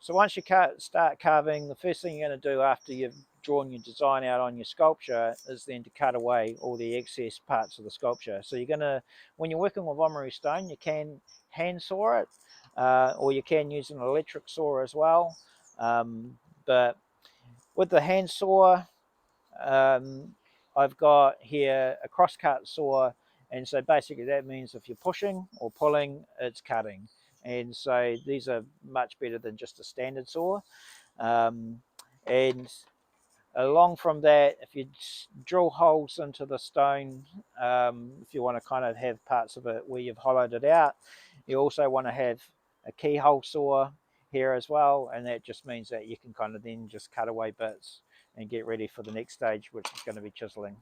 So once you start carving, the first thing you're going to do after you've drawn your design out on your sculpture is then to cut away all the excess parts of the sculpture. So you're going to, when you're working with Oamaru stone, you can hand saw it, or you can use an electric saw as well. But with the hand saw, I've got here a crosscut saw, and so basically that means if you're pushing or pulling, it's cutting. And so these are much better than just a standard saw. And along from that, if you drill holes into the stone, if you want to kind of have parts of it where you've hollowed it out, you also want to have a keyhole saw here as well, and that just means that you can kind of then just cut away bits and get ready for the next stage, which is going to be chiseling.